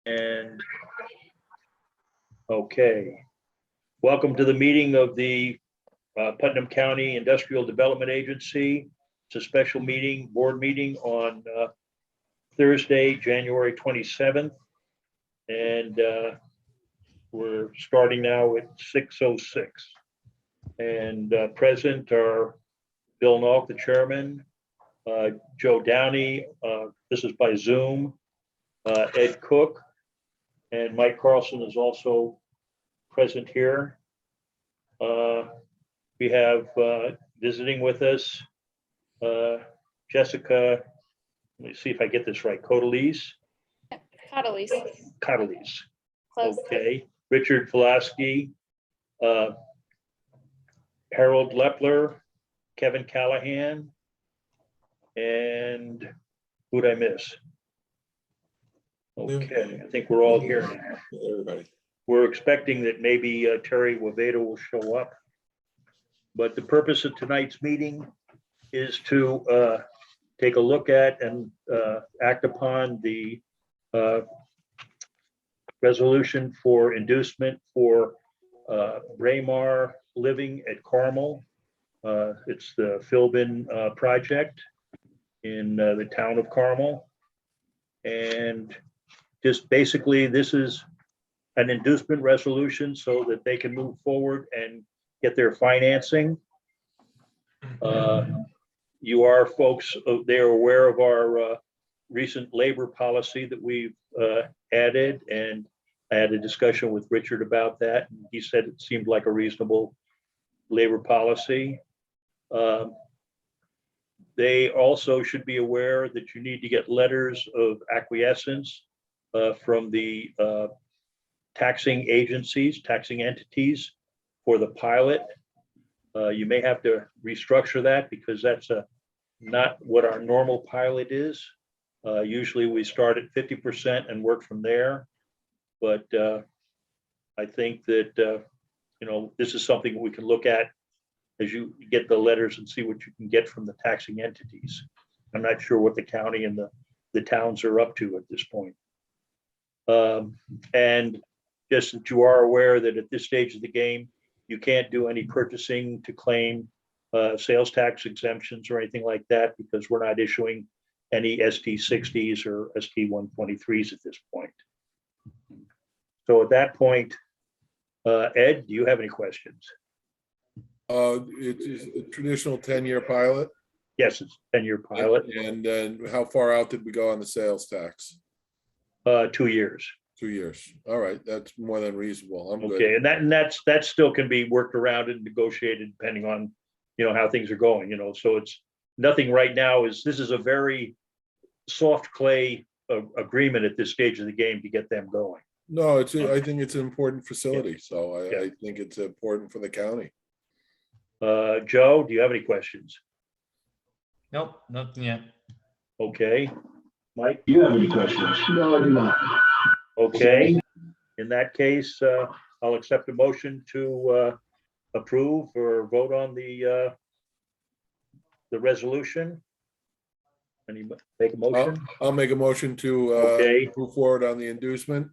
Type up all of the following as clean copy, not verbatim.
And okay, welcome to the meeting of the Putnam County Industrial Development Agency. It's a special meeting, board meeting on Thursday, January 27th. And we're starting now at 6:06. And present are Bill Nault, the chairman, Joe Downey, this is by Zoom, Ed Cook, and Mike Carlson is also present here. We have visiting with us, Jessica, let me see if I get this right, Cotolese? Cotolese. Close. Okay, Richard Pulaski, Harold Lepler, Kevin Callahan, and who'd I miss? Okay, I think we're all here now. Everybody. We're expecting that maybe Terry Waveda will show up. But the purpose of tonight's meeting is to take a look at and act upon the resolution for inducement for Braemar Living at Carmel. It's the FilBen project in the town of Carmel. And just basically, this is an inducement resolution so that they can move forward and get their financing. You are folks, they're aware of our recent labor policy that we've added, and I had a discussion with Richard about that. He said it seemed like a reasonable labor policy. They also should be aware that you need to get letters of acquiescence from the taxing agencies, taxing entities for the pilot. You may have to restructure that because that's not what our normal pilot is. Usually we start at 50% and work from there. But I think that, this is something we can look at as you get the letters and see what you can get from the taxing entities. I'm not sure what the county and the towns are up to at this point. And just that you are aware that at this stage of the game, you can't do any purchasing to claim sales tax exemptions or anything like that because we're not issuing any ST60s or ST123s at this point. So at that point, Ed, do you have any questions? It is a traditional 10-year pilot. Yes, it's a 10-year pilot. And then how far out did we go on the sales tax? 2 years. 2 years. All right, that's more than reasonable. I'm good. Okay, and that still can be worked around and negotiated depending on, how things are going, so it's nothing right now this is a very soft clay agreement at this stage of the game to get them going. No, I think it's an important facility, so Yeah. I think it's important for the county. Joe, do you have any questions? Nope, nothing yet. Okay. Mike? Do you have any questions? No, I do not. Okay. In that case, I'll accept a motion to approve or vote on the resolution. Any make a motion? I'll make a motion to Okay. move forward on the inducement.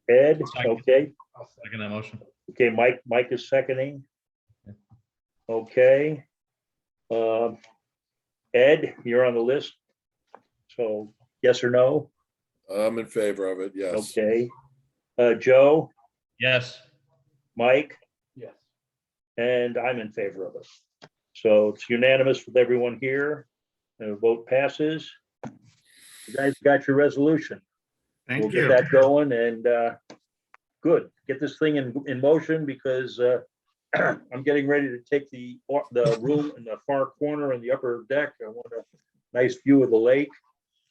Ed, Second. okay. I'll second that motion. Okay, Mike is seconding. Okay. Ed, you're on the list. So yes or no? I'm in favor of it, yes. Okay. Joe, Yes. Mike, Yes. and I'm in favor of it. So it's unanimous with everyone here. The vote passes. You guys got your resolution. Thank We'll you. get that going and good. Get this thing in motion because I'm getting ready to take the room in the far corner in the upper deck. I want a nice view of the lake.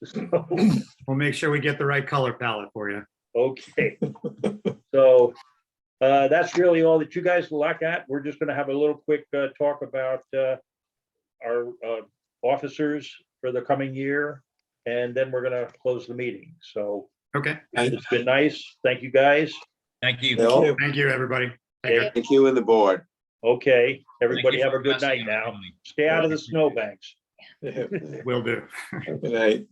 So, We'll make sure we get the right color palette for you. okay. So that's really all that you guys look at. We're just going to have a little quick talk about our officers for the coming year, and then we're going to close the meeting. So Okay. it's been nice. Thank you, guys. Thank you. Bill? Thank you, everybody. Take care. Thank you and the board. Okay, everybody Thank you have a for good investing night in our now. county. Stay out of the snowbanks. Good Will do. night.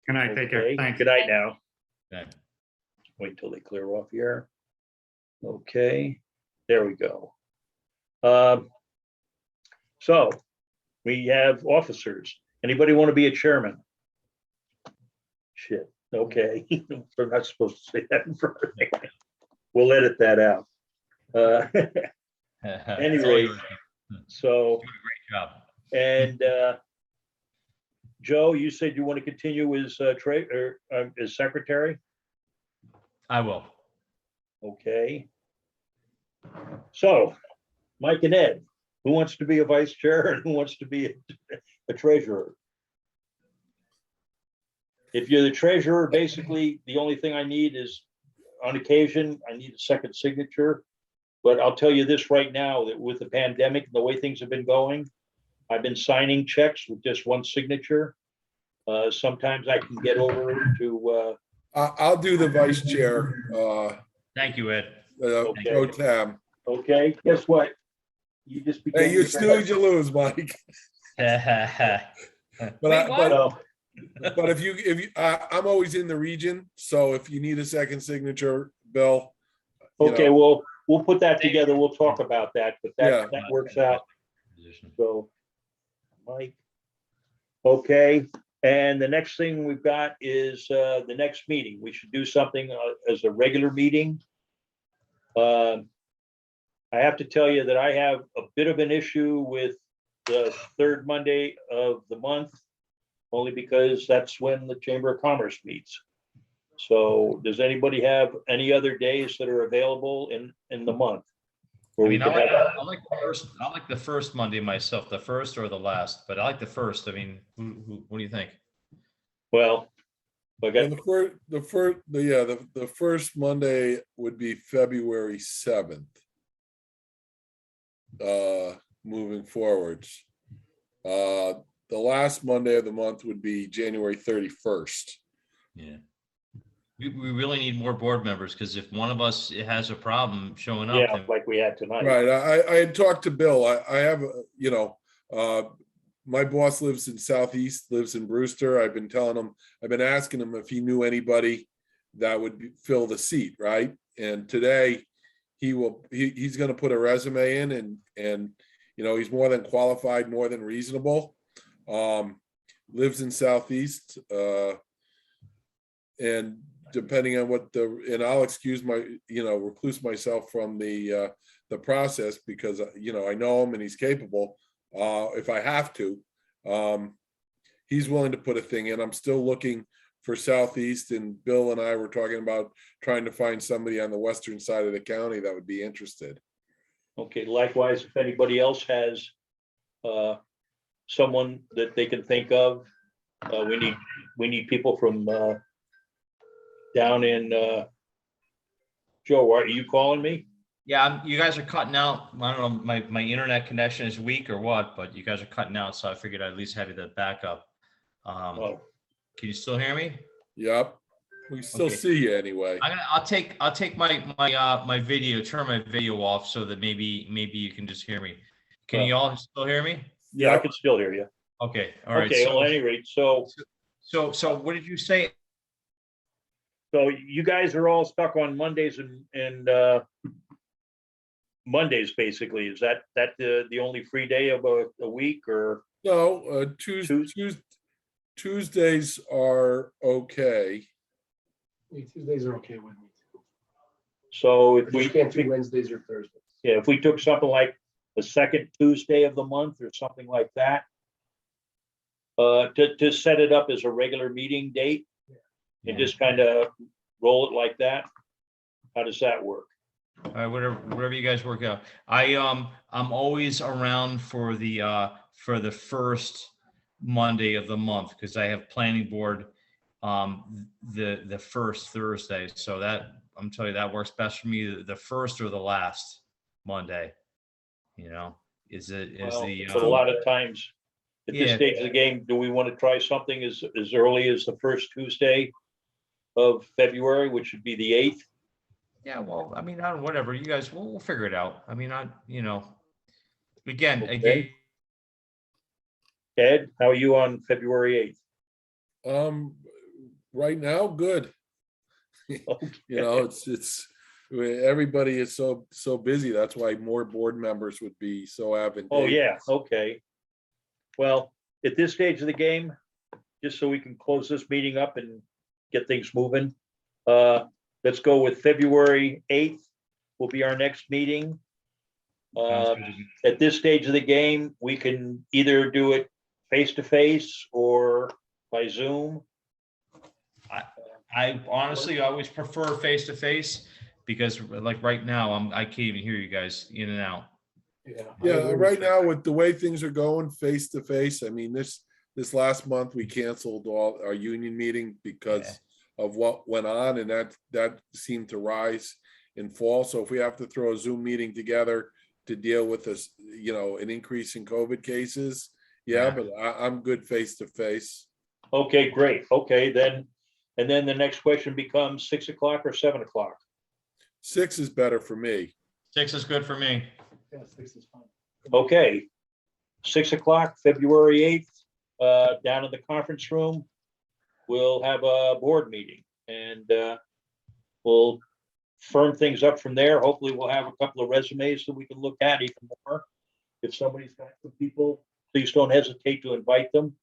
Good night. Take care. Okay, Thanks. good night now. Okay. wait till they clear off here. Okay, there we go. So we have officers. Anybody want to be a chairman? Shit, okay. We're not supposed to say that in front of me. We'll edit that out. Any It's all rate, yours. so, Doing a great job. and Joe, you said you want to continue as as secretary? I will. Okay. So, Mike and Ed, who wants to be a vice chair and who wants to be a treasurer? If you're the treasurer, basically, the only thing I need is, on occasion, I need a second signature. But I'll tell you this right now, that with the pandemic, and the way things have been going, I've been signing checks with just one signature. Sometimes I can get over to, I'll do the vice chair, Thank you, Ed. pro tem. okay, guess what? You just became. Hey, you snooze, you lose, Mike. But Wait, what? So, but if you, I'm always in the region, so if you need a second signature, Bill. you okay, know, we'll put that together. We'll talk about that, but Yeah. that works out. So, Mike. Okay, and the next thing we've got is the next meeting. We should do something as a regular meeting. I have to tell you that I have a bit of an issue with the third Monday of the month, only because that's when the Chamber of Commerce meets. So does anybody have any other days that are available in the month? I where we mean, I could have- like the first Monday myself, the first or the last, but I like the first. I mean, what do you think? Well, I got, and the first Monday would be February 7th. Moving forwards. The last Monday of the month would be January 31st. Yeah. We really need more board members, because if one of us has a problem showing up, yeah, then like we had tonight. Right, I had talked to Bill, I have, my boss lives in Southeast, lives in Brewster. I've been asking him if he knew anybody that would fill the seat, right? And today, he's gonna put a resume in, and he's more than qualified, more than reasonable. Lives in Southeast, and depending on and I'll excuse recluse myself from the process, because I know him and he's capable. If I have to, he's willing to put a thing in. I'm still looking for Southeast, and Bill and I were talking about trying to find somebody on the western side of the county that would be interested. Okay, likewise, if anybody else has someone that they can think of, we need people from down in Joe, are you calling me? yeah, you guys are cutting out. I don't know, my internet connection is weak or what, but you guys are cutting out, so I figured I'd at least have you the backup. Oh, Can you still hear me? Yep, we still Okay. see you anyway. I'll take my video, turn my video off so that maybe you can just hear me. Can you all still hear me? yeah, I Yep. can still hear you. Okay, all right. Okay, well, at any rate, so So what did you say? you guys are all stuck on Mondays and Mondays, basically. Is that the only free day of a week, or? No, Tuesdays are okay. Tuesdays are okay with me too. So if We we, can't do Wednesdays or Thursdays. yeah, if we took something like the second Tuesday of the month or something like that, to set it up as a regular meeting date and just kind of roll it like that, how does that work? All right, whatever you guys work out. I'm always around for the first Monday of the month, because I have planning board the first Thursday. So that, I'm telling you, that works best for me, the first or the last Monday. Well, But a lot of times at this Yeah. stage of the game, do we want to try something as early as the first Tuesday of February, which would be the 8th? yeah, well, I mean, whatever you guys, we'll figure it out. I mean, again, Okay. Ed, how are you on February 8th? Right now, good. You know, everybody is so busy. That's why more board members would be so advantageous. Oh, yeah, okay. Well, at this stage of the game, just so we can close this meeting up and get things moving, let's go with February 8th will be our next meeting. Sounds good to me. At this stage of the game, we can either do it face-to-face or by Zoom. I honestly always prefer face-to-face because like right now, I can't even hear you guys in and out. Yeah, right now with the way things are going face to face, I mean, this last month we canceled all our union meeting because of what went on, and that seemed to rise in fall. So if we have to throw a Zoom meeting together to deal with this, an increase in COVID cases, but I'm good face to face. Okay, great. Okay, then, and then the next question becomes 6 o'clock or 7 o'clock? 6 is better for me. 6 is good for me. Yeah, 6 is fine. Okay, 6 o'clock, February 8th, down in the conference room. We'll have a board meeting and we'll firm things up from there. Hopefully we'll have a couple of resumes that we can look at even more. If somebody's got some people, please don't hesitate to invite them.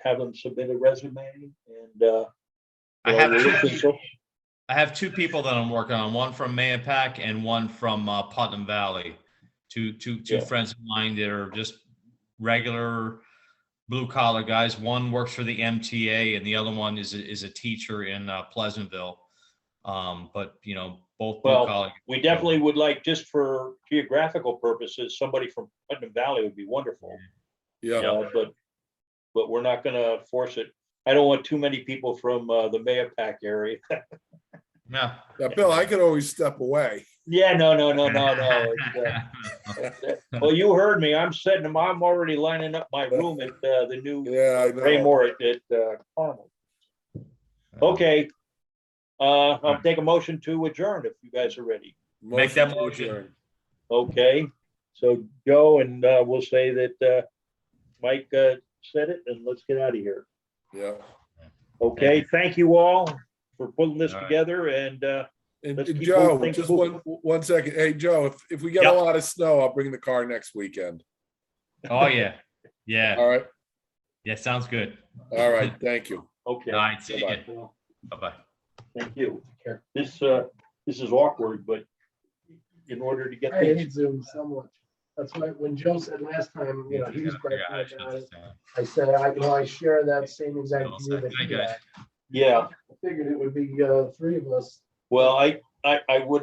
Have them submit a resume and I have two people that I'm working on, one from Mayapack and one from Putnam Valley. Two friends of mine that are just regular blue collar guys. One works for the MTA and the other one is a teacher in Pleasantville. But both blue collar. We definitely would like, just for geographical purposes, somebody from Putnam Valley would be wonderful. Yeah. But we're not gonna force it. I don't want too many people from the Mayapack area. Yeah. Bill, I could always step away. Yeah, no. Well, you heard me. I'm already lining up my room at the new Braemar at Carmel. Okay. I'll take a motion to adjourn if you guys are ready. Make that motion. Okay, so Joe, and we'll say that Mike said it, and let's get out of here. Yeah. Okay, thank you all for putting this together, and Joe, just one second. Hey, Joe, if we get a lot of snow, I'll bring the car next weekend. Oh, yeah. Yeah. All right. Yeah, sounds good. All right. Thank you. Okay. All right. See Bye-bye. you. Bye-bye. Thank you. This is awkward, but in order to get I things, hate Zoom so much. That's why when Joe said last time, he was great. I said, I share that same exact view that he had. yeah. I figured it would be 3 of us. Well, I would have